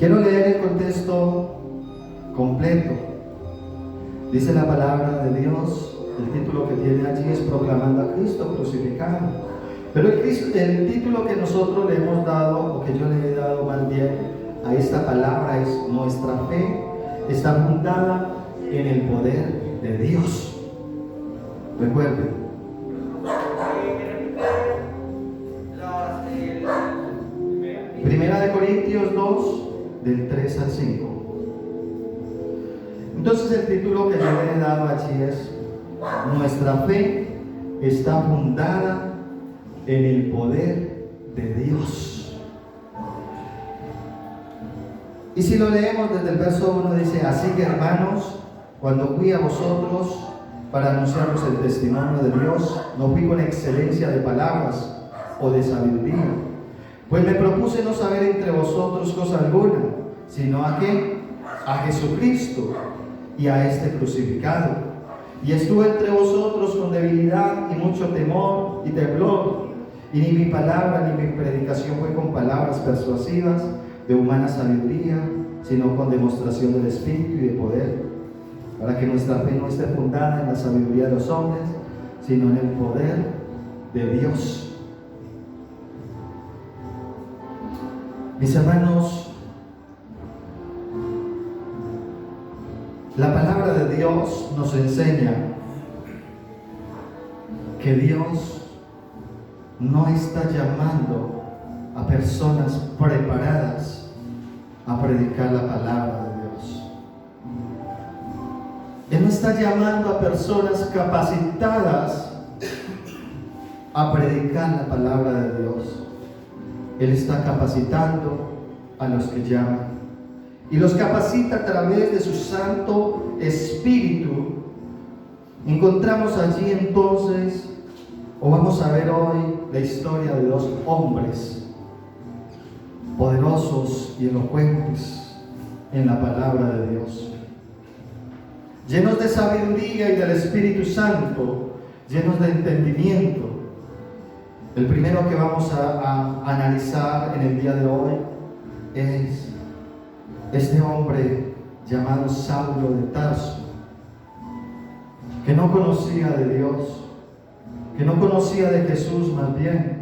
Quiero leer el contexto completo. Dice la palabra de Dios, el título que tiene allí es Proclamando a Cristo crucificado. Pero el título que nosotros le hemos dado, o que yo le he dado más bien a esta palabra, es: nuestra fe está fundada en el poder de Dios. Recuerden, Primera de Corintios 2, del 3 al 5. Entonces el título que yo le he dado allí es: nuestra fe está fundada en el poder de Dios. Y si lo leemos desde el verso 1, dice: así que, hermanos, cuando fui a vosotros para anunciaros el testimonio de Dios, no fui con excelencia de palabras o de sabiduría, pues me propuse no saber entre vosotros cosa alguna, sino a Jesucristo y a este crucificado. Y estuve entre vosotros con debilidad y mucho temor y temblor, y ni mi palabra ni mi predicación fue con palabras persuasivas de humana sabiduría, sino con demostración del Espíritu y de poder, para que nuestra fe no esté fundada en la sabiduría de los hombres, sino en el poder de Dios. Mis hermanos, la palabra de Dios nos enseña que Dios no está llamando a personas preparadas a predicar la palabra de Dios. Él no está llamando a personas capacitadas a predicar la palabra de Dios. Él está capacitando a los que llaman, y los capacita a través de su Santo Espíritu. Encontramos allí entonces, o vamos a ver hoy, la historia de dos hombres poderosos y elocuentes en la palabra de Dios, llenos de sabiduría y del Espíritu Santo, llenos de entendimiento. El primero que vamos a analizar en el día de hoy es este hombre llamado Saulo de Tarso, que no conocía de Dios, que no conocía de Jesús más bien,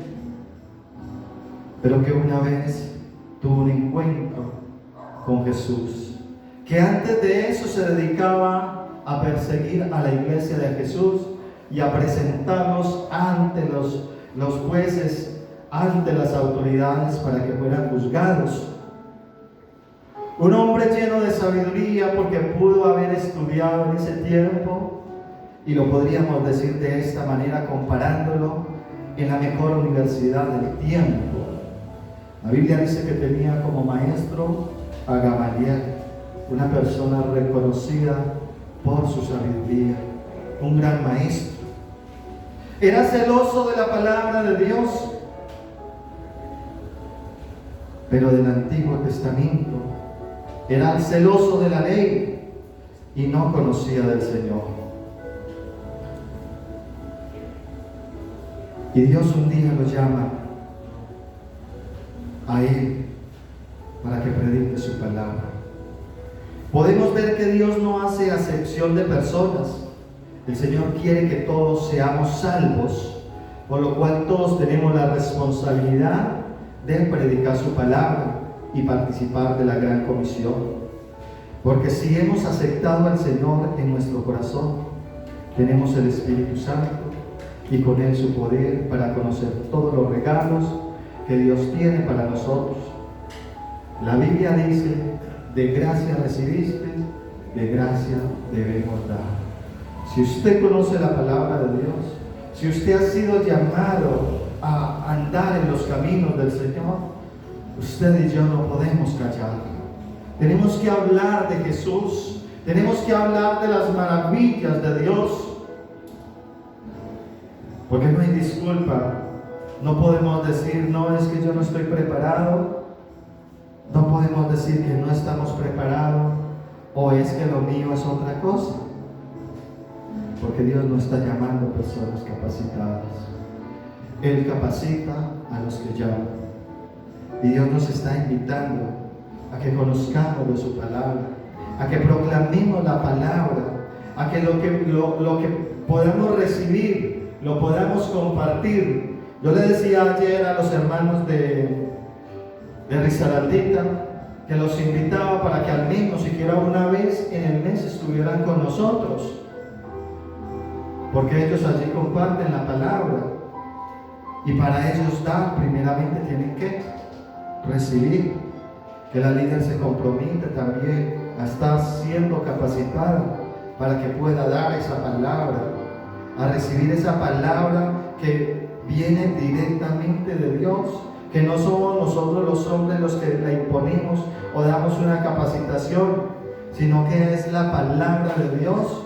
pero que una vez tuvo un encuentro con Jesús, que antes de eso se dedicaba a perseguir a la iglesia de Jesús y a presentarlos ante los jueces, ante las autoridades, para que fueran juzgados. Un hombre lleno de sabiduría, porque pudo haber estudiado en ese tiempo, y lo podríamos decir de esta manera comparándolo, en la mejor universidad del tiempo. La Biblia dice que tenía como maestro a Gamaliel, una persona reconocida por su sabiduría, un gran maestro. Era celoso de la palabra de Dios, pero del Antiguo Testamento. Era celoso de la ley y no conocía del Señor. Y Dios un día lo llama a él para que predique su palabra. Podemos ver que Dios no hace acepción de personas. El Señor quiere que todos seamos salvos, por lo cual todos tenemos la responsabilidad de predicar su palabra y participar de la gran comisión. Porque si hemos aceptado al Señor en nuestro corazón, tenemos el Espíritu Santo y con él su poder para conocer todos los regalos que Dios tiene para nosotros. La Biblia dice: de gracia recibiste, de gracia debemos dar. Si usted conoce la palabra de Dios, si usted ha sido llamado a andar en los caminos del Señor, usted y yo no podemos callar. Tenemos que hablar de Jesús, tenemos que hablar de las maravillas de Dios, porque no hay disculpa. No podemos decir: no, es que yo no estoy preparado. No podemos decir que no estamos preparados, o es que lo mío es otra cosa, porque Dios no está llamando a personas capacitadas. Él capacita a los que llaman, y Dios nos está invitando a que conozcamos de su palabra, a que proclamemos la palabra, a que lo que podamos recibir, lo podamos compartir. Yo le decía ayer a los hermanos de Risaraldita que los invitaba para que al menos siquiera una vez en el mes estuvieran con nosotros, porque ellos allí comparten la palabra, y para ellos dar primeramente tienen que recibir, que la líder se compromete también a estar siendo capacitada para que pueda dar esa palabra, a recibir esa palabra que viene directamente de Dios, que no somos nosotros los hombres los que la imponemos o damos una capacitación, sino que es la palabra de Dios.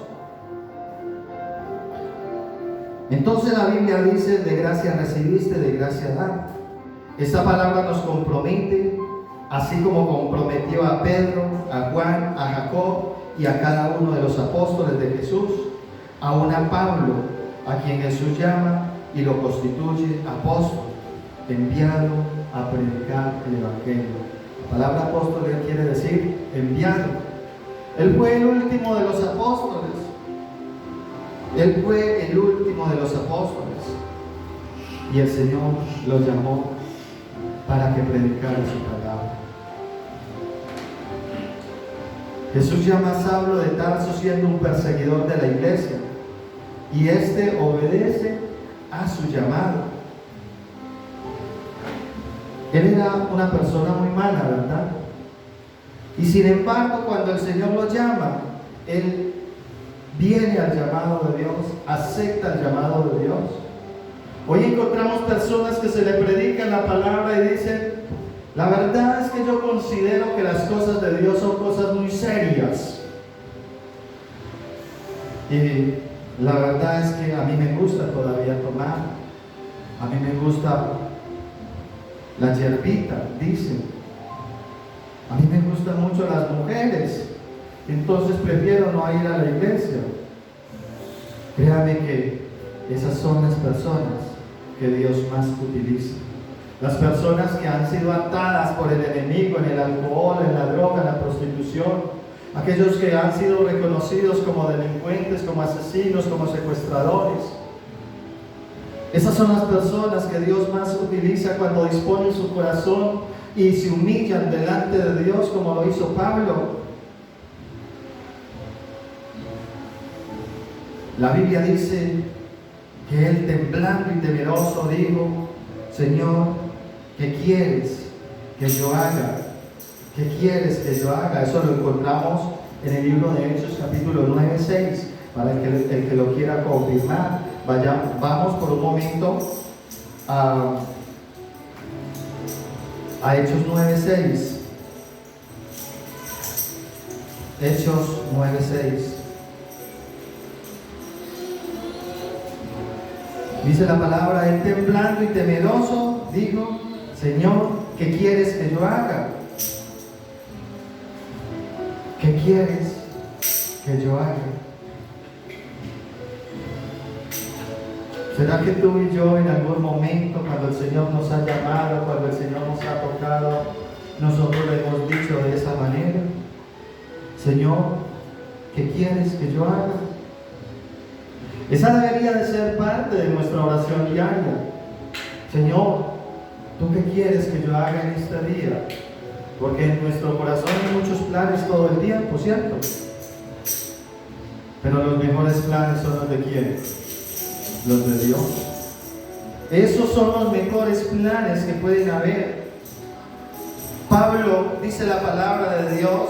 Entonces la Biblia dice: de gracia recibiste, de gracia da. Esta palabra nos compromete, así como comprometió a Pedro, a Juan, a Jacob y a cada uno de los apóstoles de Jesús, aún a Pablo, a quien Jesús llama y lo constituye apóstol, enviado a predicar el Evangelio. La palabra apóstol quiere decir enviado. Él fue el último de los apóstoles. Él fue el último de los apóstoles. Y el Señor lo llamó para que predicara su palabra. Jesús llama a Saulo de Tarso siendo un perseguidor de la iglesia, y éste obedece a su llamado. Él era una persona muy mala, ¿verdad? Y sin embargo, cuando el Señor lo llama, él viene al llamado de Dios, acepta el llamado de Dios. Hoy encontramos personas que se le predican la palabra y dicen: la verdad es que yo considero que las cosas de Dios son cosas muy serias. Y la verdad es que a mí me gusta todavía tomar. A mí me gusta la hierbita, dicen. A mí me gustan mucho las mujeres, entonces prefiero no ir a la iglesia. Créame que esas son las personas que Dios más utiliza. Las personas que han sido atadas por el enemigo en el alcohol, en la droga, en la prostitución. Aquellos que han sido reconocidos como delincuentes, como asesinos, como secuestradores. Esas son las personas que Dios más utiliza cuando disponen su corazón y se humillan delante de Dios, como lo hizo Pablo. La Biblia dice que él, temblando y temeroso, dijo: Señor, ¿qué quieres que yo haga? ¿Qué quieres que yo haga? Eso lo encontramos en el libro de Hechos, capítulo 9, 6, para el que lo quiera confirmar. Vamos por un momento a Hechos 9, 6. Hechos 9, 6. Dice la palabra: él, temblando y temeroso, dijo: Señor, ¿qué quieres que yo haga? ¿Qué quieres que yo haga? ¿Será que tú y yo en algún momento, cuando el Señor nos ha llamado, cuando el Señor nos ha tocado, nosotros le hemos dicho de esa manera: Señor, ¿qué quieres que yo haga? Esa debería de ser parte de nuestra oración diaria. Señor, ¿tú qué quieres que yo haga en este día? Porque en nuestro corazón hay muchos planes todo el tiempo, ¿cierto? Pero los mejores planes son los de ¿quién? Los de Dios. Esos son los mejores planes que pueden haber. Pablo dice la palabra de Dios,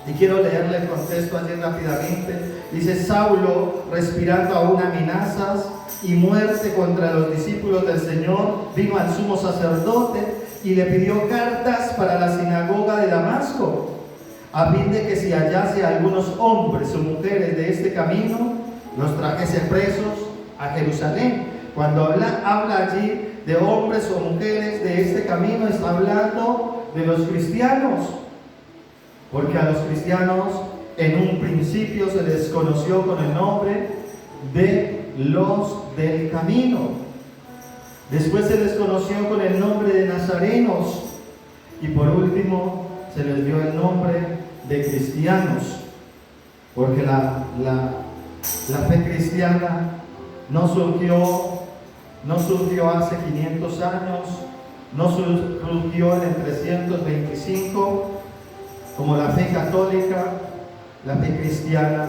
y quiero leerle el contexto allí rápidamente. Dice: Saulo, respirando aún amenazas y muerte contra los discípulos del Señor, vino al sumo sacerdote y le pidió cartas para la sinagoga de Damasco, a fin de que si hallase a algunos hombres o mujeres de este camino, los trajese presos a Jerusalén. Cuando habla allí de hombres o mujeres de este camino, está hablando de los cristianos, porque a los cristianos en un principio se les conoció con el nombre de los del camino. Después se les conoció con el nombre de nazarenos, y por último se les dio el nombre de cristianos, porque la fe cristiana no surgió hace 500 años, no surgió en el 325 como la fe católica. La fe cristiana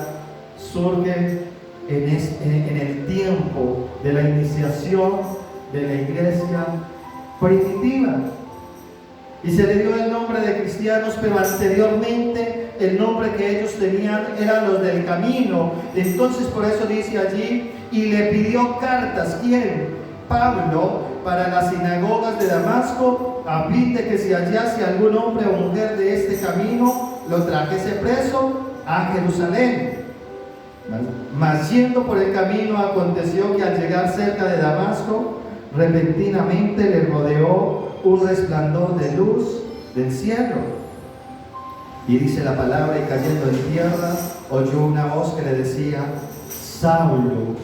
surge en el tiempo de la iniciación de la iglesia primitiva, y se le dio el nombre de cristianos, pero anteriormente el nombre que ellos tenían eran los del camino. Entonces por eso dice allí, y le pidió cartas, ¿quién? Pablo, para las sinagogas de Damasco, a fin de que si hallase algún hombre o mujer de este camino, lo trajese preso a Jerusalén. Mas yendo por el camino, aconteció que al llegar cerca de Damasco, repentinamente le rodeó un resplandor de luz del cielo. Y dice la palabra, y cayendo en tierra, oyó una voz que le decía: Saulo,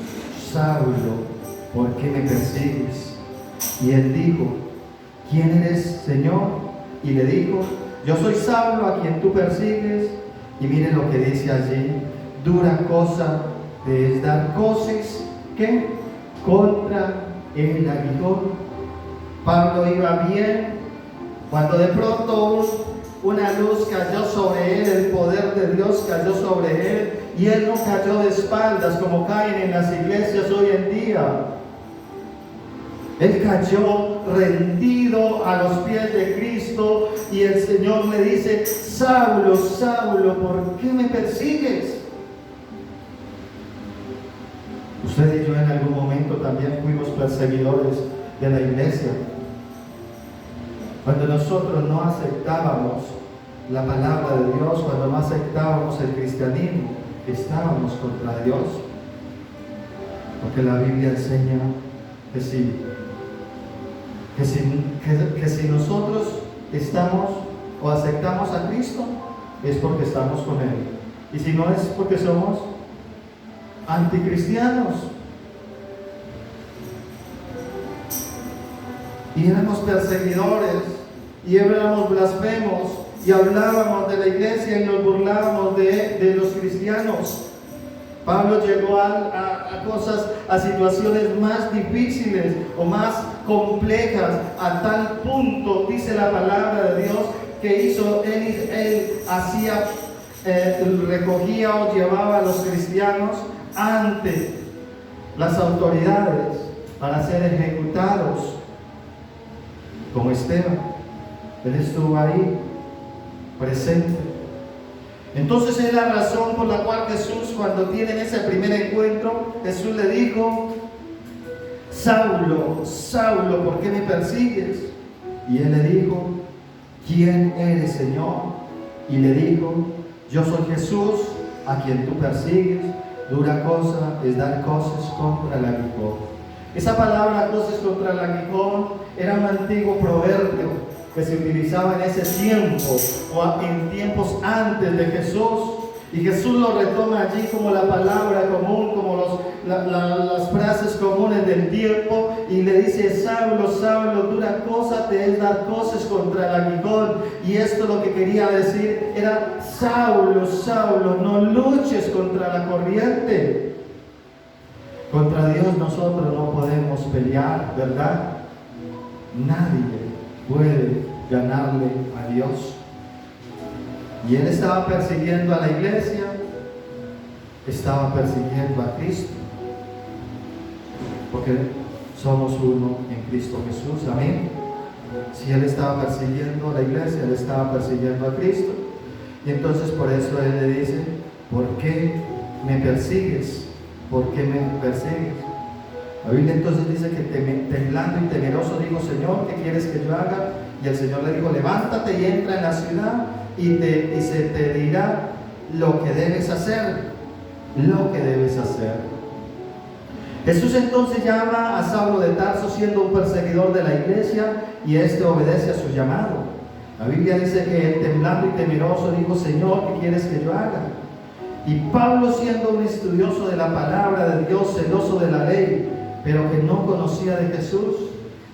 Saulo, ¿por qué me persigues? Y él dijo: ¿quién eres, Señor? Y le dijo: yo soy Saulo, a quien tú persigues. Y miren lo que dice allí: dura cosa te es dar coces, ¿qué? Contra el aguijón. Pablo iba bien, cuando de pronto una luz cayó sobre él, el poder de Dios cayó sobre él, y él no cayó de espaldas como caen en las iglesias hoy en día. Él cayó rendido a los pies de Cristo, y el Señor le dice: Saulo, Saulo, ¿por qué me persigues? Usted y yo en algún momento también fuimos perseguidores de la iglesia. Cuando nosotros no aceptábamos la palabra de Dios, cuando no aceptábamos el cristianismo, estábamos contra Dios. Porque la Biblia enseña que si nosotros estamos o aceptamos a Cristo, es porque estamos con Él. Y si no, es porque somos anticristianos. Y éramos perseguidores, y éramos blasfemos, y hablábamos de la iglesia y nos burlábamos de los cristianos. Pablo llegó a situaciones más difíciles o más complejas, a tal punto, dice la palabra de Dios, que él recogía o llevaba a los cristianos ante las autoridades para ser ejecutados, como Esteban. Él estuvo ahí presente. Entonces es la razón por la cual Jesús, cuando tienen ese primer encuentro, Jesús le dijo: Saulo, Saulo, ¿por qué me persigues? Y él le dijo: ¿quién eres, Señor? Y le dijo: yo soy Jesús, a quien tú persigues. Dura cosa es dar coces contra el aguijón. Esa palabra, coces contra el aguijón, era un antiguo proverbio que se utilizaba en ese tiempo o en tiempos antes de Jesús, y Jesús lo retoma allí como la palabra común, como las frases comunes del tiempo, y le dice: Saulo, Saulo, dura cosa te es dar coces contra el aguijón. Y esto lo que quería decir era: Saulo, Saulo, no luches contra la corriente. Contra Dios nosotros no podemos pelear, ¿verdad? Nadie puede ganarle a Dios. Y él estaba persiguiendo a la iglesia, estaba persiguiendo a Cristo, porque somos uno en Cristo Jesús, amén. Si él estaba persiguiendo a la iglesia, él estaba persiguiendo a Cristo. Y entonces por eso él le dice: ¿por qué me persigues? ¿Por qué me persigues? La Biblia entonces dice que temblando y temeroso dijo: Señor, ¿qué quieres que yo haga? Y el Señor le dijo: levántate y entra en la ciudad, y se te dirá lo que debes hacer. Lo que debes hacer. Jesús entonces llama a Saulo de Tarso, siendo un perseguidor de la iglesia, y éste obedece a su llamado. La Biblia dice que él, temblando y temeroso, dijo: Señor, ¿qué quieres que yo haga? Y Pablo, siendo un estudioso de la palabra de Dios, celoso de la ley, pero que no conocía de Jesús,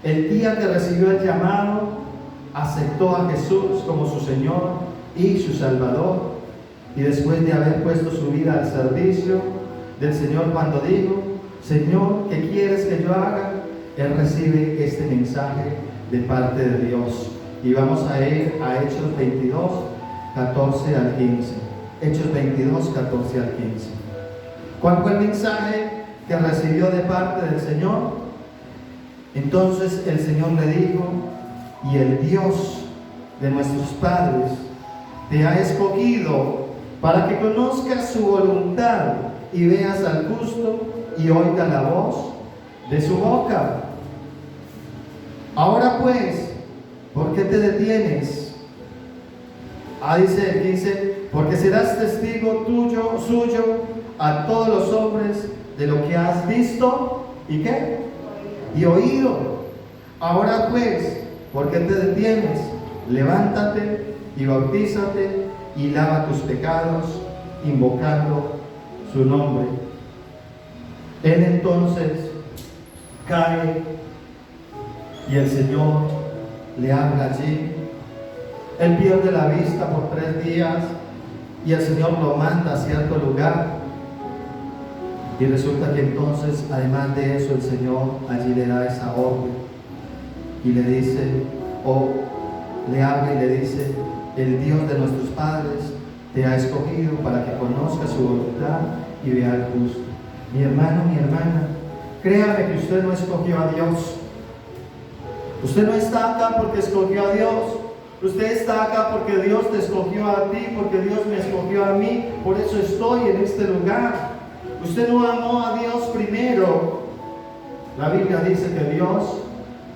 el día que recibió el llamado, aceptó a Jesús como su Señor y su Salvador, y después de haber puesto su vida al servicio del Señor, cuando dijo: Señor, ¿qué quieres que yo haga?, él recibe este mensaje de parte de Dios. Y vamos a ir a Hechos 22, 14 al 15. Hechos 22, 14 al 15. ¿Cuál fue el mensaje que recibió de parte del Señor? Entonces el Señor le dijo: y el Dios de nuestros padres te ha escogido para que conozcas su voluntad y veas al justo y oiga la voz de su boca. Ahora pues, ¿por qué te detienes? Dice el 15: porque serás testigo suyo a todos los hombres de lo que has visto y ¿qué? Y oído. Ahora pues, ¿por qué te detienes? Levántate y bautízate y lava tus pecados, invocando su nombre. Él entonces cae y el Señor le habla allí. Él pierde la vista por 3 días y el Señor lo manda a cierto lugar. Y resulta que entonces, además de eso, el Señor allí le da esa orden y le dice, le habla y le dice: el Dios de nuestros padres te ha escogido para que conozcas su voluntad y vea al justo. Mi hermano, mi hermana, créame que usted no escogió a Dios. Usted no está acá porque escogió a Dios. Usted está acá porque Dios te escogió a ti, porque Dios me escogió a mí. Por eso estoy en este lugar. Usted no amó a Dios primero. La Biblia dice que Dios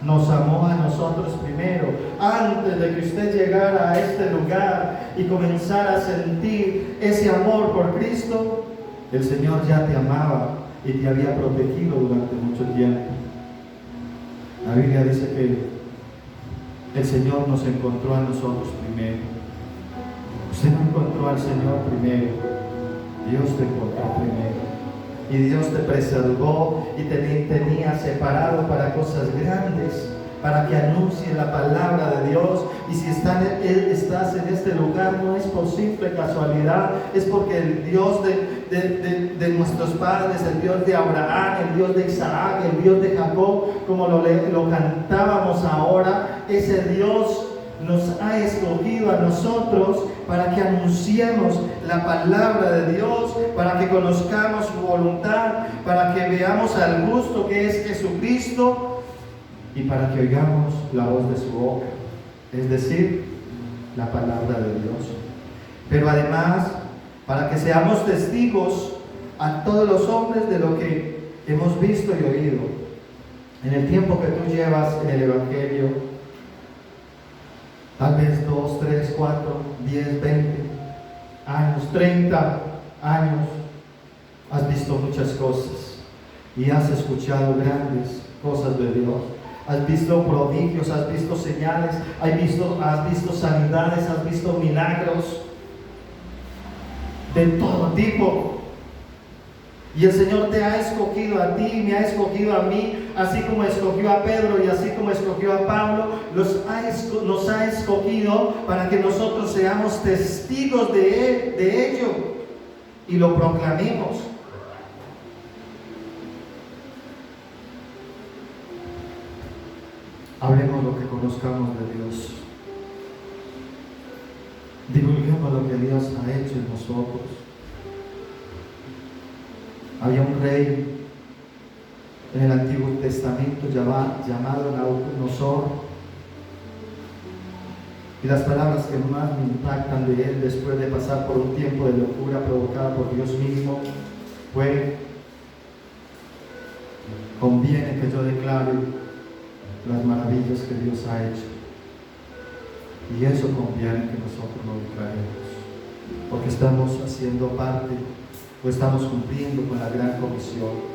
nos amó a nosotros primero. Antes de que usted llegara a este lugar y comenzara a sentir ese amor por Cristo, el Señor ya te amaba y te había protegido durante mucho tiempo. La Biblia dice que el Señor nos encontró a nosotros primero. Usted no encontró al Señor primero, Dios te encontró primero. Y Dios te preservó y te tenía separado para cosas grandes, para que anuncie la palabra de Dios. Y si estás en este lugar, no es por simple casualidad, es porque el Dios de nuestros padres, el Dios de Abraham, el Dios de Isaac, el Dios de Jacob, como lo cantábamos ahora, ese Dios nos ha escogido a nosotros para que anunciemos la palabra de Dios, para que conozcamos su voluntad, para que veamos al justo que es Jesucristo y para que oigamos la voz de su boca, es decir, la palabra de Dios. Pero además, para que seamos testigos a todos los hombres de lo que hemos visto y oído. En el tiempo que tú llevas en el Evangelio, tal vez 2, 3, 4, 10, 20 años, 30 años, has visto muchas cosas y has escuchado grandes cosas de Dios. Has visto prodigios, has visto señales, has visto sanidades, has visto milagros de todo tipo. Y el Señor te ha escogido a ti, me ha escogido a mí, así como escogió a Pedro y así como escogió a Pablo, nos ha escogido para que nosotros seamos testigos de ello y lo proclamemos. Hablemos lo que conozcamos de Dios. Divulguemos lo que Dios ha hecho en nosotros. Había un rey en el Antiguo Testamento llamado Nabucodonosor, y las palabras que más me impactan de él después de pasar por un tiempo de locura provocada por Dios mismo fue: conviene que yo declare las maravillas que Dios ha hecho. Y eso conviene que nosotros lo declaremos, porque estamos haciendo parte o estamos cumpliendo con la gran comisión.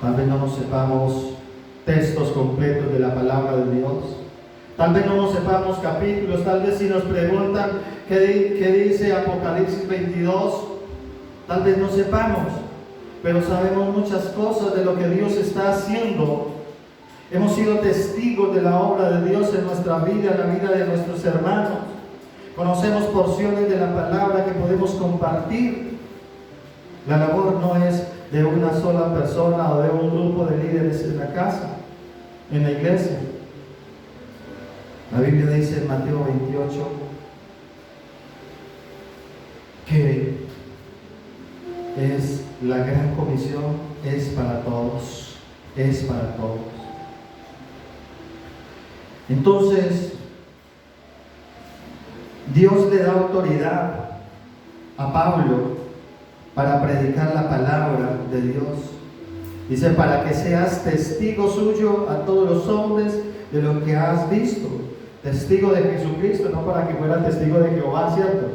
Tal vez no nos sepamos textos completos de la palabra de Dios, tal vez no nos sepamos capítulos, tal vez si nos preguntan qué dice Apocalipsis 22, tal vez no sepamos, pero sabemos muchas cosas de lo que Dios está haciendo Hemos sido testigos de la obra de Dios en nuestra vida, en la vida de nuestros hermanos. Conocemos porciones de la palabra que podemos compartir. La labor no es de una sola persona o de un grupo de líderes en la casa, en la iglesia. La Biblia dice en Mateo 28 que es la gran comisión, es para todos, es para todos. Entonces, Dios le da autoridad a Pablo para predicar la palabra de Dios. Dice, para que seas testigo suyo a todos los hombres de lo que has visto. Testigo de Jesucristo, no para que fuera testigo de Jehová, ¿cierto?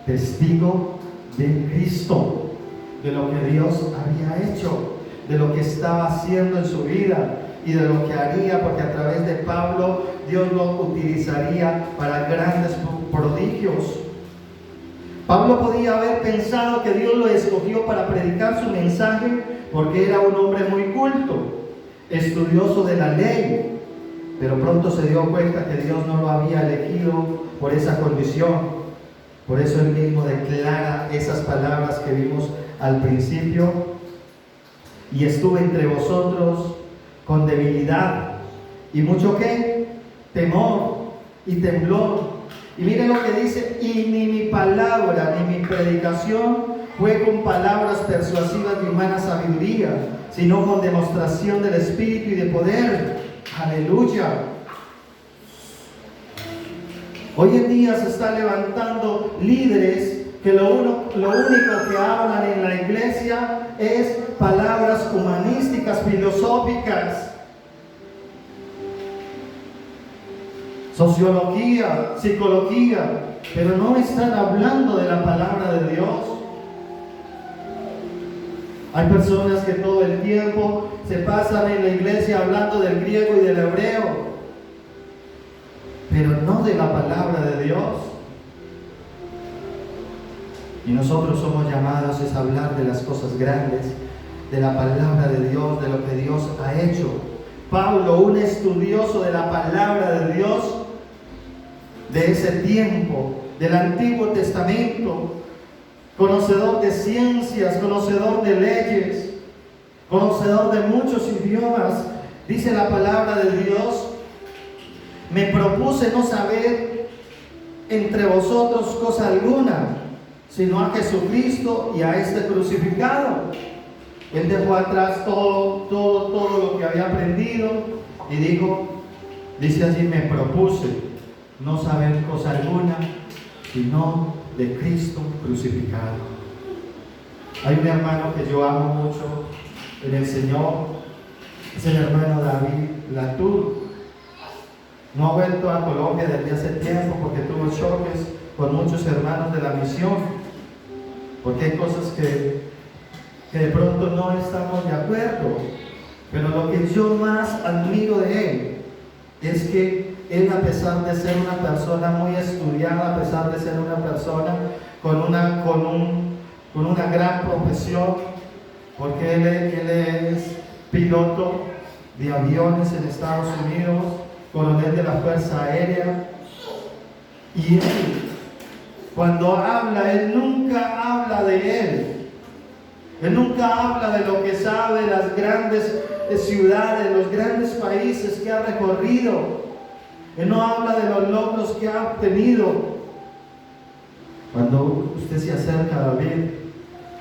Testigo de Cristo, de lo que Dios había hecho, de lo que estaba haciendo en su vida y de lo que haría, porque a través de Pablo Dios lo utilizaría para grandes prodigios. Pablo podía haber pensado que Dios lo escogió para predicar su mensaje porque era un hombre muy culto, estudioso de la ley, pero pronto se dio cuenta que Dios no lo había elegido por esa condición. Por eso él mismo declara esas palabras que vimos al principio: y estuve entre vosotros con debilidad y mucho ¿qué? Temor y temblor. Y miren lo que dice: y ni mi palabra ni mi predicación fue con palabras persuasivas de humana sabiduría, sino con demostración del Espíritu y de poder. Aleluya. Hoy en día se están levantando líderes que lo único que hablan en la iglesia es palabras humanísticas, filosóficas, sociología, psicología, pero no están hablando de la palabra de Dios. Hay personas que todo el tiempo se pasan en la iglesia hablando del griego y del hebreo, pero no de la palabra de Dios. Y nosotros somos llamados a hablar de las cosas grandes, de la palabra de Dios, de lo que Dios ha hecho. Pablo, un estudioso de la palabra de Dios, de ese tiempo, del Antiguo Testamento, conocedor de ciencias, conocedor de leyes, conocedor de muchos idiomas, dice la palabra de Dios: me propuse no saber entre vosotros cosa alguna, sino a Jesucristo y a este crucificado. Él dejó atrás todo lo que había aprendido y dice allí: me propuse no saber cosa alguna, sino de Cristo crucificado. Hay un hermano que yo amo mucho en el Señor, es el hermano David Latour. No ha vuelto a Colombia desde hace tiempo porque tuvo choques con muchos hermanos de la misión, porque hay cosas que de pronto no estamos de acuerdo. Pero lo que yo más admiro de él es que él, a pesar de ser una persona muy estudiada, a pesar de ser una persona con una gran profesión, porque él es piloto de aviones en Estados Unidos, coronel de la Fuerza Aérea, y él, cuando habla, él nunca habla de él nunca habla de lo que sabe, de las grandes ciudades, los grandes países que ha recorrido. Él no habla de los logros que ha obtenido. Cuando usted se acerca a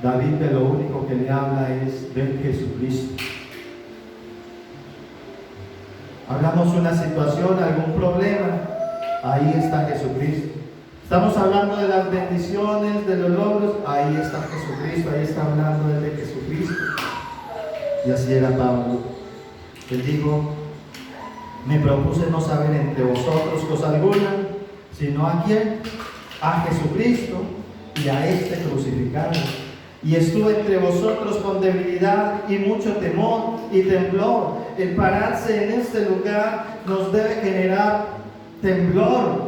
David de lo único que le habla es de Jesucristo. Hablamos una situación, algún problema, ahí está Jesucristo. Estamos hablando de las bendiciones, de los logros, ahí está Jesucristo, ahí está hablando de Jesucristo. Y así era Pablo. Él dijo: me propuse no saber entre vosotros cosa alguna, sino a quién, a Jesucristo y a este crucificado. Y estuve entre vosotros con debilidad y mucho temor y temblor. El pararse en este lugar nos debe generar temblor.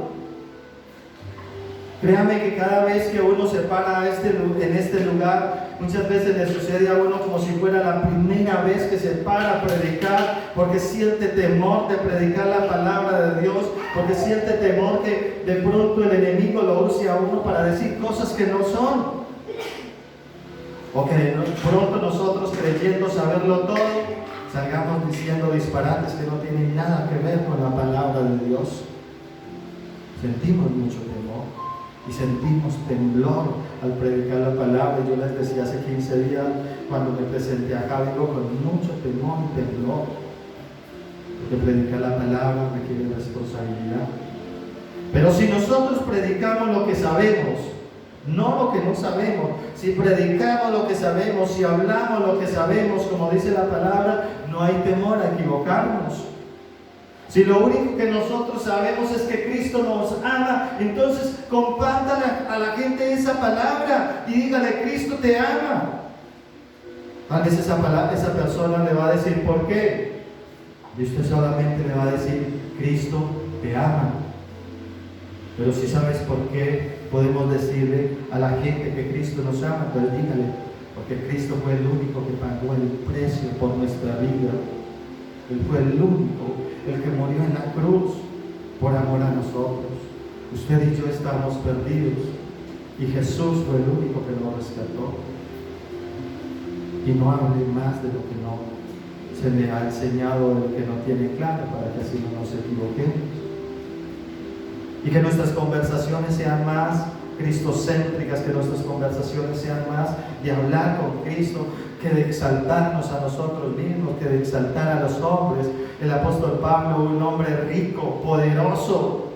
Créame que cada vez que uno se para en este lugar, muchas veces le sucede a uno como si fuera la primera vez que se para a predicar, porque siente temor de predicar la palabra de Dios, porque siente temor que de pronto el enemigo lo use a uno para decir cosas que no son. O que pronto nosotros, creyendo saberlo todo, salgamos diciendo disparates que no tienen nada que ver con la palabra de Dios. Sentimos mucho temor. Y sentimos temblor al predicar la palabra. Yo les decía hace 15 días, cuando me presenté acá, digo con mucho temor y temblor, porque predicar la palabra requiere responsabilidad. Pero si nosotros predicamos lo que sabemos, no lo que no sabemos, si predicamos lo que sabemos, si hablamos lo que sabemos, como dice la palabra, no hay temor a equivocarnos. Si lo único que nosotros sabemos es que Cristo nos ama, entonces compártale a la gente esa palabra y dígale: Cristo te ama. Tal vez esa persona le va a decir ¿por qué? Y usted solamente le va a decir: Cristo te ama. Pero si sabes por qué, podemos decirle a la gente que Cristo nos ama, entonces dígale: porque Cristo fue el único que pagó el precio por nuestra vida. Él fue el único, el que murió en la cruz por amor a nosotros. Usted y yo estamos perdidos y Jesús fue el único que nos rescató. Y no hable más de lo que no se le ha enseñado, el que no tiene claro, para que así no nos equivoquemos. Y que nuestras conversaciones sean más cristocéntricas, que nuestras conversaciones sean más de hablar con Cristo, que de exaltarnos a nosotros mismos, que de exaltar a los hombres. El apóstol Pablo, un hombre rico, poderoso,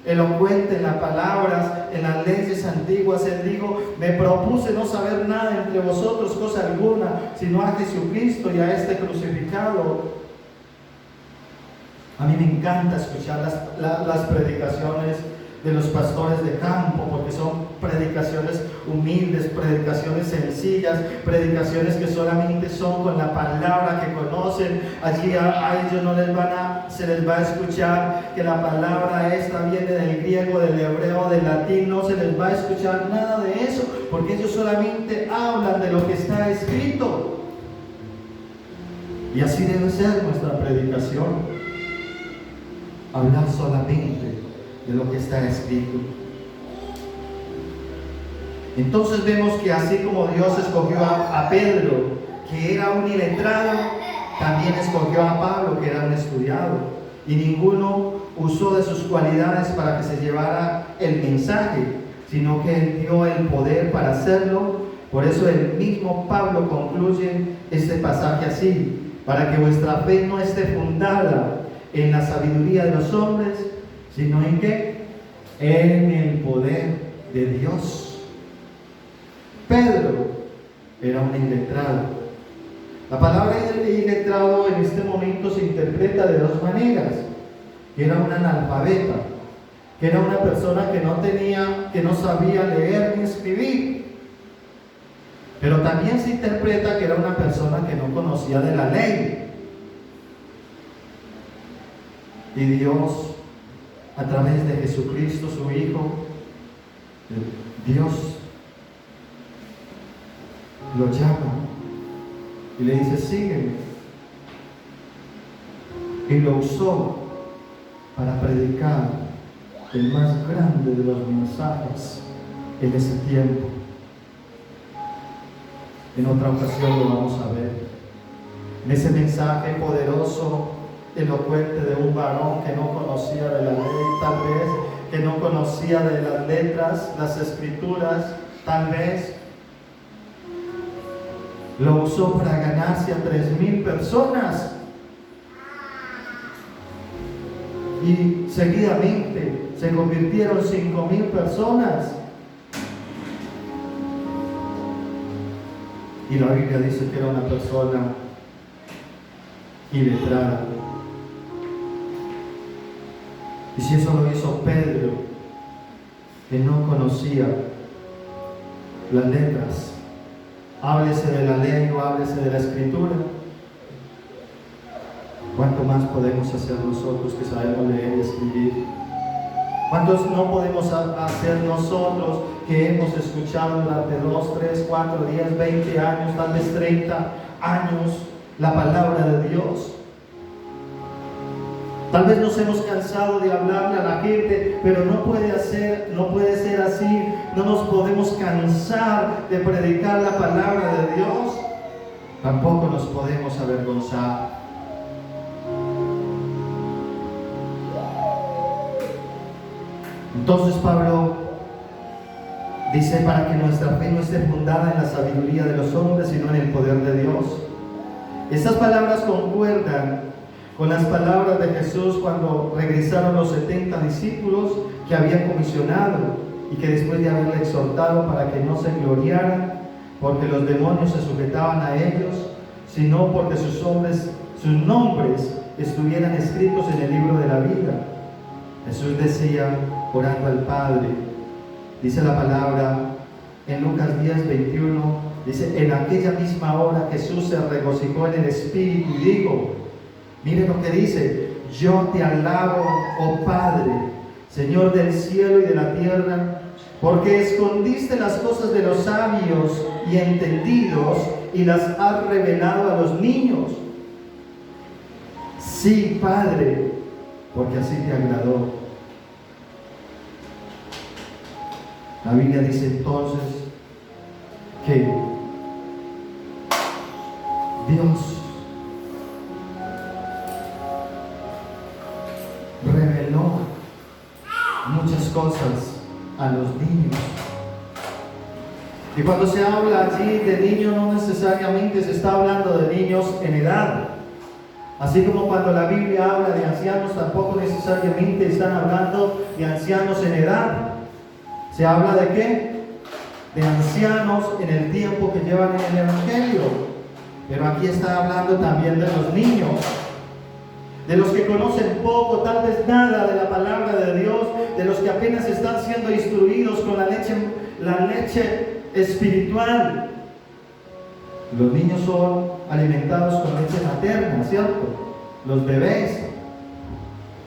elocuente en las palabras, en las leyes antiguas, él dijo: me propuse no saber nada entre vosotros, cosa alguna, sino a Jesucristo y a este crucificado. A mí me encanta escuchar las predicaciones de los pastores de campo, porque son predicaciones humildes, predicaciones sencillas, predicaciones que solamente son con la palabra que conocen. Allí a ellos no se les va a escuchar que la palabra esta viene del griego, del hebreo, del latín. No se les va a escuchar nada de eso, porque ellos solamente hablan de lo que está escrito. Y así debe ser nuestra predicación: hablar solamente de lo que está escrito. Entonces vemos que así como Dios escogió a Pedro, que era un iletrado, también escogió a Pablo, que era un estudiado, y ninguno usó de sus cualidades para que se llevara el mensaje, sino que él dio el poder para hacerlo. Por eso el mismo Pablo concluye este pasaje así: para que vuestra fe no esté fundada en la sabiduría de los hombres, sino en ¿qué? En el poder de Dios. Pedro era un iletrado. La palabra iletrado en este momento se interpreta de dos maneras: que era un analfabeta, que era una persona que no sabía leer ni escribir. Pero también se interpreta que era una persona que no conocía de la ley. Y Dios, a través de Jesucristo, su Hijo, Dios lo llama y le dice: sígueme. Y lo usó para predicar el más grande de los mensajes en ese tiempo. En otra ocasión lo vamos a ver. En ese mensaje poderoso, elocuente, de un varón que no conocía de la ley, tal vez, que no conocía de las letras, las escrituras, tal vez, lo usó para ganarse a 3,000 personas. Y seguidamente se convirtieron 5,000 personas. Y la Biblia dice que era una persona iletrada. Y si eso lo hizo Pedro, que no conocía las letras, háblese de la ley o háblese de la escritura, ¿cuánto más podemos hacer nosotros que sabemos leer y escribir? ¿Cuántos no podemos hacer nosotros que hemos escuchado durante 2, 3, 4, 10, 20 años, tal vez 30 años, la palabra de Dios? Tal vez nos hemos cansado de hablarle a la gente, pero no puede ser así. No nos podemos cansar de predicar la palabra de Dios. Tampoco nos podemos avergonzar. Entonces Pablo dice, para que nuestra fe no esté fundada en la sabiduría de los hombres, sino en el poder de Dios. Estas palabras concuerdan con las palabras de Jesús cuando regresaron los 70 discípulos que habían comisionado y que después de haberle exhortado para que no se gloriaran porque los demonios se sujetaban a ellos, sino porque sus nombres estuvieran escritos en el libro de la vida. Jesús decía, orando al Padre, dice la palabra en Lucas 10, 21, dice, en aquella misma hora Jesús se regocijó en el Espíritu y dijo, miren lo que dice, yo te alabo, oh Padre, Señor del cielo y de la tierra, porque escondiste las cosas de los sabios y entendidos y las has revelado a los niños. Sí, Padre, porque así te agradó. La Biblia dice entonces que Dios reveló muchas cosas a los niños. Y cuando se habla allí de niños, no necesariamente se está hablando de niños en edad. Así como cuando la Biblia habla de ancianos, tampoco necesariamente están hablando de ancianos en edad. ¿Se habla de qué? De ancianos en el tiempo que llevan en el Evangelio. Pero aquí está hablando también de los niños, de los que conocen poco, tal vez nada de la palabra de Dios, de los que apenas están siendo instruidos con la leche espiritual. Los niños son alimentados con leche materna, ¿cierto? Los bebés.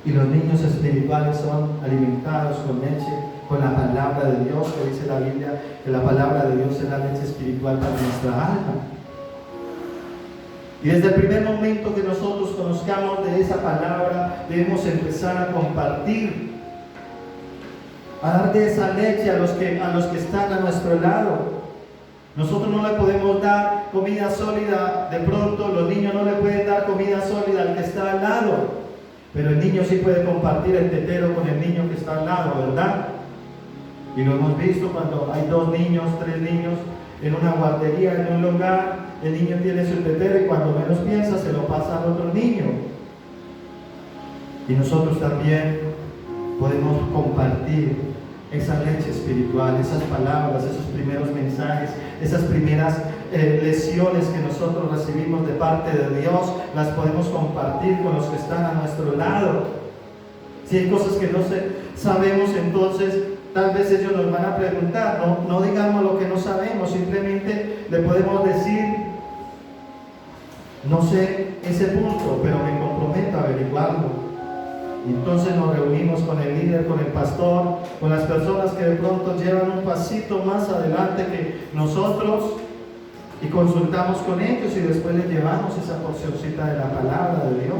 Y los niños espirituales son alimentados con leche, con la palabra de Dios, que dice la Biblia que la palabra de Dios es la leche espiritual para nuestra alma. Y desde el primer momento que nosotros conozcamos de esa palabra, debemos empezar a compartir, a dar de esa leche a los que están a nuestro lado. Nosotros no le podemos dar comida sólida, de pronto los niños no le pueden dar comida sólida al que está al lado, pero el niño sí puede compartir el tetero con el niño que está al lado, ¿verdad? Y lo hemos visto cuando hay 2 niños, 3 niños en una guardería, en un lugar, el niño tiene su tetero y cuando menos piensa se lo pasa al otro niño. Y nosotros también podemos compartir esa leche espiritual, esas palabras, esos primeros mensajes, esas primeras lecciones que nosotros recibimos de parte de Dios, las podemos compartir con los que están a nuestro lado. Si hay cosas que no sabemos, entonces tal vez ellos nos van a preguntar, no digamos lo que no sabemos, simplemente le podemos decir, no sé ese punto, pero me comprometo a averiguarlo. Y entonces nos reunimos con el líder, con el pastor, con las personas que de pronto llevan un pasito más adelante que nosotros y consultamos con ellos y después les llevamos esa porcioncita de la palabra de Dios.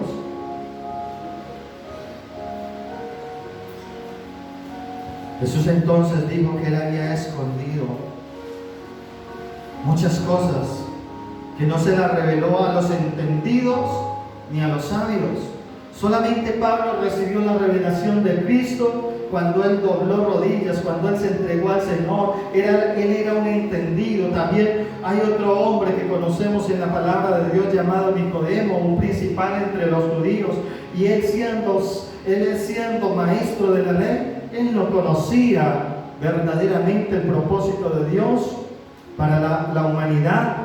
Jesús entonces dijo que Él había escondido muchas cosas que no se las reveló a los entendidos ni a los sabios. Solamente Pablo recibió la revelación de Cristo cuando él dobló rodillas, cuando él se entregó al Señor. Él era un entendido. También hay otro hombre que conocemos en la palabra de Dios llamado Nicodemo, un principal entre los judíos, y él siendo maestro de la ley, él no conocía verdaderamente el propósito de Dios para la humanidad.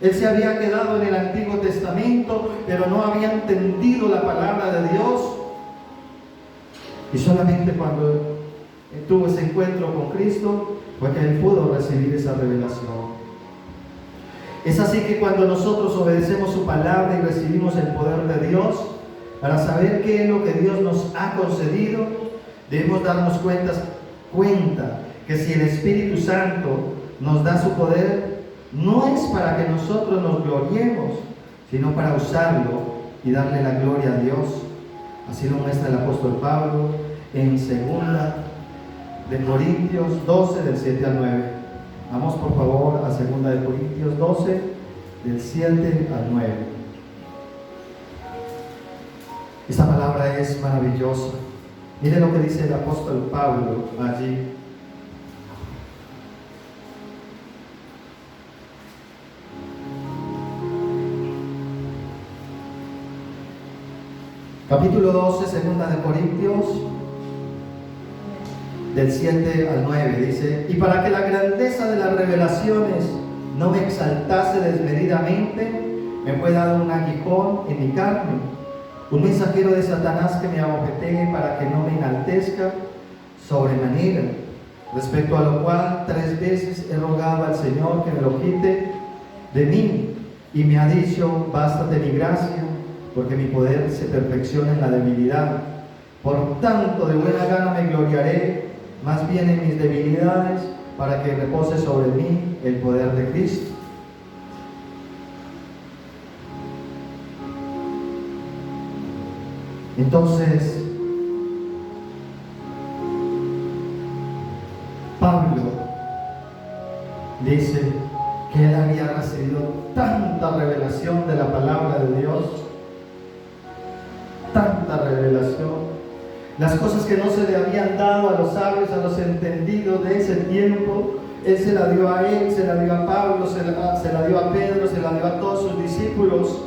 Él se había quedado en el Antiguo Testamento, pero no había entendido la palabra de Dios. Y solamente cuando tuvo ese encuentro con Cristo, fue que él pudo recibir esa revelación. Es así que cuando nosotros obedecemos su palabra y recibimos el poder de Dios, para saber qué es lo que Dios nos ha concedido, Debemos darnos cuenta que si el Espíritu Santo nos da su poder, no es para que nosotros nos gloriemos, sino para usarlo y darle la gloria a Dios. Así lo muestra el apóstol Pablo en 2 de Corintios 12, del 7 al 9. Vamos por favor a 2 de Corintios 12, del 7 al 9. Esta palabra es maravillosa. Mire lo que dice el apóstol Pablo allí. Capítulo 12, 2 de Corintios, del 7 al 9, dice: y para que la grandeza de las revelaciones no me exaltase desmedidamente, me fue dado un aguijón en mi carne, un mensajero de Satanás que me abofetee para que no me enaltezca sobremanera, respecto a lo cual 3 veces he rogado al Señor que me lo quite de mí, y me ha dicho: bástate mi gracia, porque mi poder se perfecciona en la debilidad. Por tanto, de buena gana me gloriaré más bien en mis debilidades, para que repose sobre mí el poder de Cristo. Entonces, Pablo dice que él había recibido tanta revelación de la palabra de Dios, tanta revelación, las cosas que no se le habían dado a los sabios, a los entendidos de ese tiempo, él se la dio a él, se la dio a Pablo, se la dio a Pedro, se la dio a todos sus discípulos.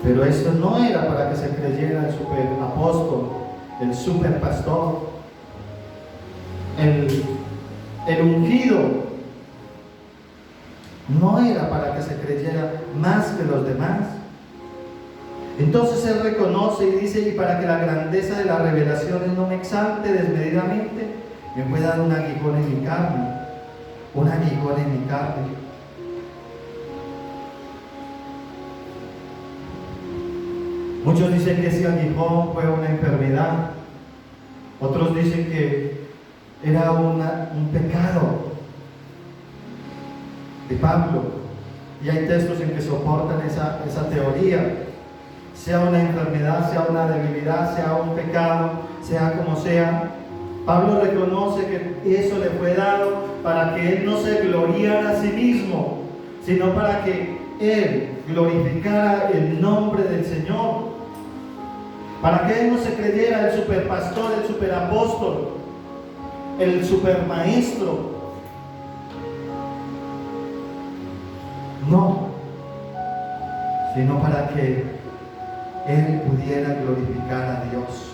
Pero esto no era para que se creyera el super apóstol, el super pastor, el ungido. No era para que se creyera más que los demás. Entonces él reconoce y dice: y para que la grandeza de las revelaciones no me exalte desmedidamente, me fue dado un aguijón en mi carne, un aguijón en mi carne. Muchos dicen que ese aguijón fue una enfermedad, otros dicen que era un pecado de Pablo, y hay textos en que soportan esa teoría. Sea una enfermedad, sea una debilidad, sea un pecado, sea como sea, Pablo reconoce que eso le fue dado para que él no se gloriara a sí mismo, sino para que él glorificara el nombre del Señor, para que él no se creyera el superpastor, el superapóstol, el supermaestro. No, sino para que él pudiera glorificar a Dios.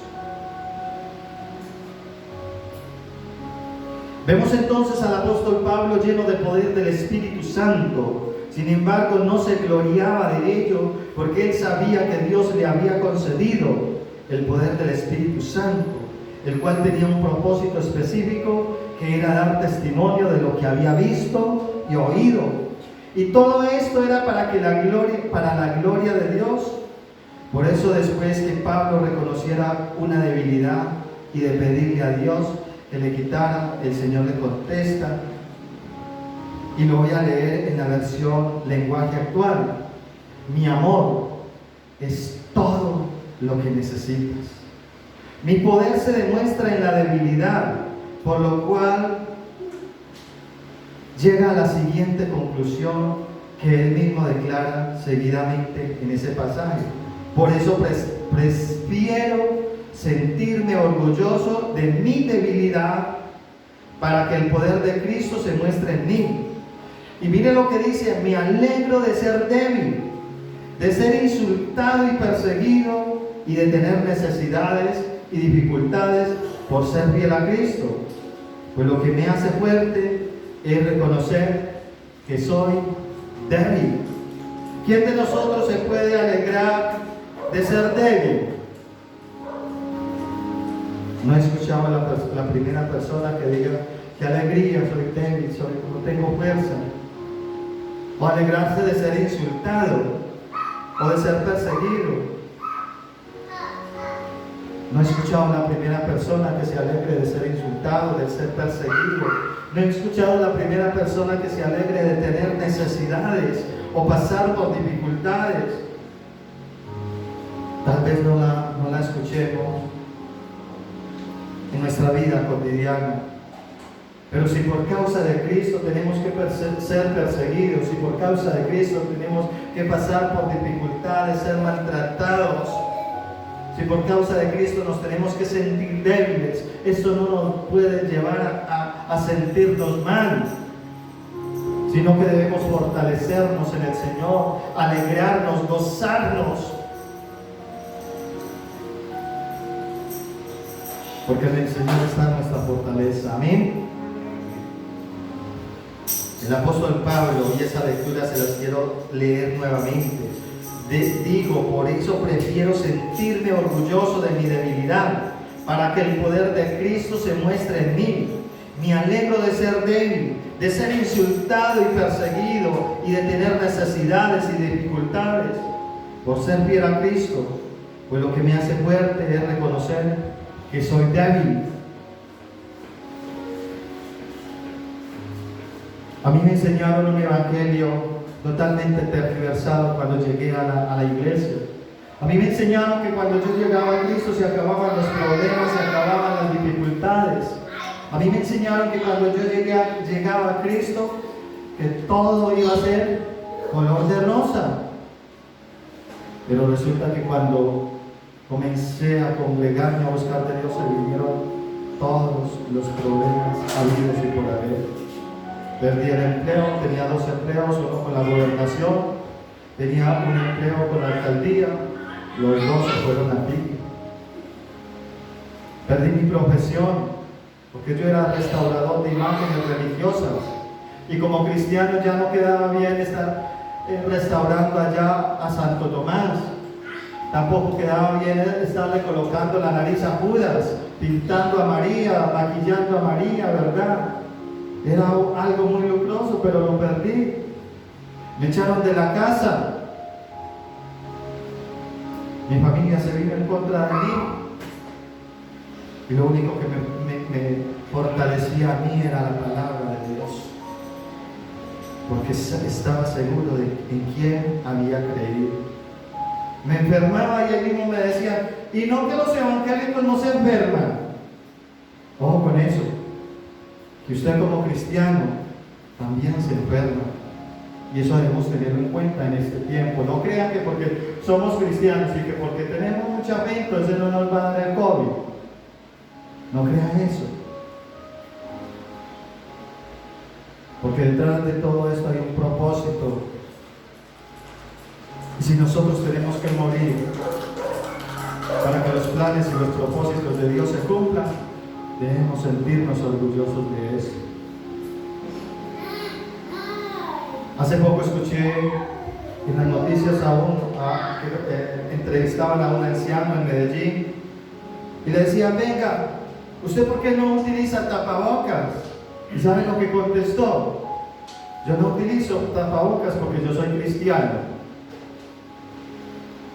Vemos entonces al apóstol Pablo lleno de poder del Espíritu Santo. Sin embargo, no se gloriaba de ello, porque él sabía que Dios le había concedido el poder del Espíritu Santo, el cual tenía un propósito específico, que era dar testimonio de lo que había visto y oído. Y todo esto era para la gloria de Dios. Por eso, después que Pablo reconociera una debilidad y de pedirle a Dios que le quitara, el Señor le contesta, y lo voy a leer en la versión lenguaje actual: mi amor es todo lo que necesitas. Mi poder se demuestra en la debilidad, por lo cual llega a la siguiente conclusión que él mismo declara seguidamente en ese pasaje: por eso prefiero sentirme orgulloso de mi debilidad, para que el poder de Cristo se muestre en mí. Y mire lo que dice: me alegro de ser débil, de ser insultado y perseguido, y de tener necesidades y dificultades por ser fiel a Cristo. Pues lo que me hace fuerte es reconocer que soy débil. ¿Quién de nosotros se puede alegrar de ser débil? No he escuchado a la primera persona que diga: qué alegría, soy débil, no tengo fuerza. O alegrarse de ser insultado o de ser perseguido. No he escuchado a la primera persona que se alegre de ser insultado, de ser perseguido. No he escuchado a la primera persona que se alegre de tener necesidades o pasar por dificultades. Tal vez no la escuchemos en nuestra vida cotidiana. Pero si por causa de Cristo tenemos que ser perseguidos, si por causa de Cristo tenemos que pasar por dificultades, ser maltratados, si por causa de Cristo nos tenemos que sentir débiles, eso no nos puede llevar a sentirnos mal, sino que debemos fortalecernos en el Señor, alegrarnos, gozarnos, porque en el Señor está nuestra fortaleza. Amén. El apóstol Pablo, y esa lectura se las quiero leer nuevamente. Digo, por eso prefiero sentirme orgulloso de mi debilidad, para que el poder de Cristo se muestre en mí. Me alegro de ser débil, de ser insultado y perseguido, y de tener necesidades y dificultades, por ser fiel a Cristo, pues lo que me hace fuerte es reconocer que soy débil. A mí me enseñaron un evangelio totalmente tergiversado cuando llegué a la iglesia. A mí me enseñaron que cuando yo llegaba a Cristo se acababan los problemas, se acababan las dificultades. A mí me enseñaron que cuando yo llegaba a Cristo, que todo iba a ser color de rosa. Pero resulta que cuando comencé a congregarme, a buscar de Dios, se vinieron todos los problemas habidos y por haber. Perdí el empleo, tenía 2 empleos, uno con la gobernación, tenía un empleo con la alcaldía, los 2 se fueron a pique. Perdí mi profesión, porque yo era restaurador de imágenes religiosas, y como cristiano ya no quedaba bien estar restaurando allá a Santo Tomás, tampoco quedaba bien estarle colocando la nariz a Judas, pintando a María, maquillando a María, ¿verdad? Era algo muy lucroso, pero lo perdí. Me echaron de la casa. Mi familia se vino en contra de mí. Y lo único que me fortalecía a mí era la palabra de Dios. Porque estaba seguro de en quién había creído. Me enfermaba y él mismo me decía, y no que los evangélicos no se enferman. Ojo con eso. Que usted como cristiano también se enferma, y eso debemos tenerlo en cuenta en este tiempo. No crean que porque somos cristianos y que porque tenemos mucha fe, entonces no nos va a dar el COVID. No crean eso, porque detrás de todo esto hay un propósito, y si nosotros tenemos que morir para que los planes y los propósitos de Dios se cumplan, debemos sentirnos orgullosos de eso. Hace poco escuché en las noticias que entrevistaban a un anciano en Medellín y le decían, venga, ¿usted por qué no utiliza tapabocas? ¿Y saben lo que contestó? Yo no utilizo tapabocas porque yo soy cristiano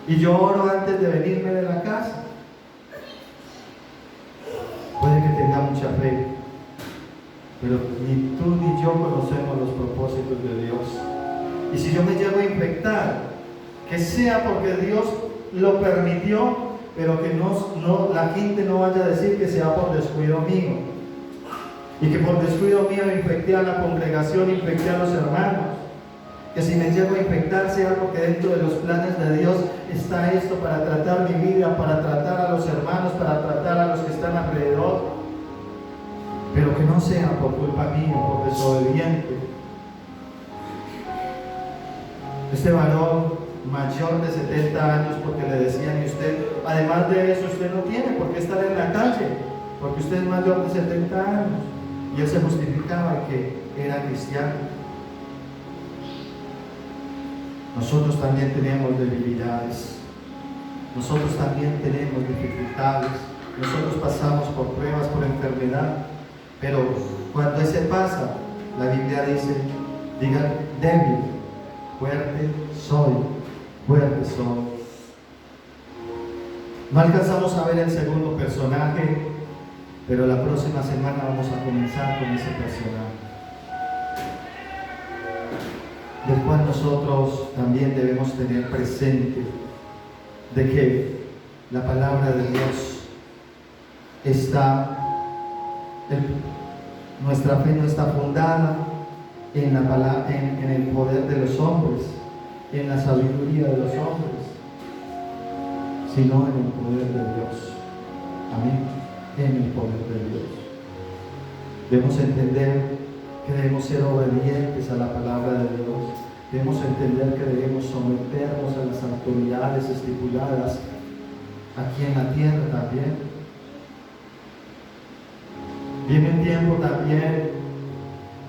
y yo oro antes de venirme de la casa. Puede que tenga mucha fe, pero ni tú ni yo conocemos los propósitos de Dios. Y si yo me llego a infectar, que sea porque Dios lo permitió, pero que la gente no vaya a decir que sea por descuido mío. Y que por descuido mío infecté a la congregación, infecté a los hermanos. Que si me llego a infectar sea porque dentro de los planes de Dios está esto para tratar mi vida, para tratar a los hermanos, para tratar a los que están alrededor, pero que no sea por culpa mía, por desobediente. Este varón mayor de 70 años, porque le decían, y usted, además de eso, usted no tiene por qué estar en la calle, porque usted es mayor de 70 años, y él se justificaba que era cristiano. Nosotros también tenemos debilidades, nosotros también tenemos dificultades, nosotros pasamos por pruebas, por enfermedad, pero cuando ese pasa, la Biblia diga débil, fuerte soy, fuerte soy. No alcanzamos a ver el segundo personaje, pero la próxima semana vamos a comenzar con ese personaje, del cual nosotros también debemos tener presente de que la palabra de Dios está, nuestra fe no está fundada en el poder de los hombres, en la sabiduría de los hombres, sino en el poder de Dios. Amén. En el poder de Dios. Debemos entender que debemos ser obedientes a la palabra de Dios. Debemos entender que debemos someternos a las autoridades estipuladas aquí en la tierra también. Viene un tiempo también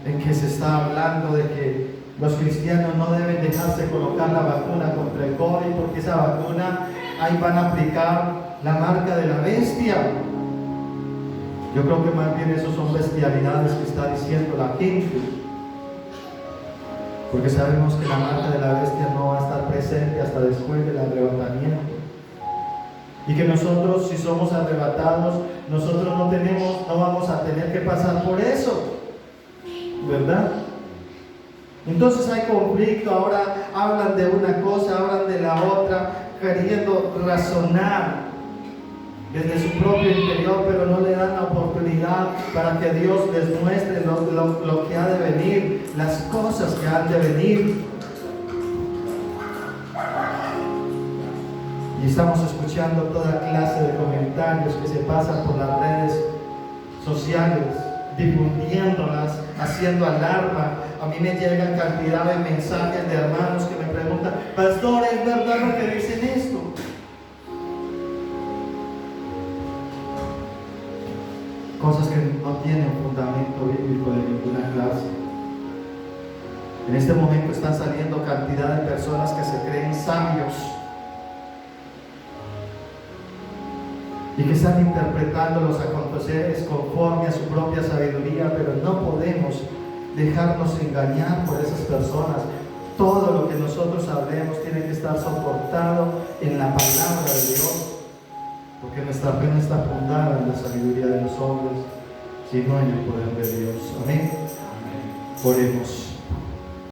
en que se está hablando de que los cristianos no deben dejarse colocar la vacuna contra el COVID, porque esa vacuna ahí van a aplicar la marca de la bestia. Yo creo que más bien eso son bestialidades que está diciendo la gente, porque sabemos que la marca de la bestia no va a estar presente hasta después del arrebatamiento, y que nosotros, si somos arrebatados, nosotros no vamos a tener que pasar por eso, ¿verdad? Entonces hay conflicto. Ahora hablan de una cosa, hablan de la otra, queriendo razonar desde su propio interior, pero no le dan la oportunidad para que Dios les muestre lo que ha de venir, las cosas que han de venir. Y estamos escuchando toda clase de comentarios que se pasan por las redes sociales, difundiéndolas, haciendo alarma. A mí me llegan cantidad de mensajes de hermanos que me preguntan: pastor, ¿es verdad lo que dicen esto? Cosas que no tienen fundamento bíblico de ninguna clase. En este momento están saliendo cantidad de personas que se creen sabios y que están interpretando los aconteceres conforme a su propia sabiduría, pero no podemos dejarnos engañar por esas personas. Todo lo que nosotros hablemos tiene que estar soportado en la palabra de Dios, porque nuestra fe no está fundada en la sabiduría de los hombres, sino en el poder de Dios. Amén. Oremos.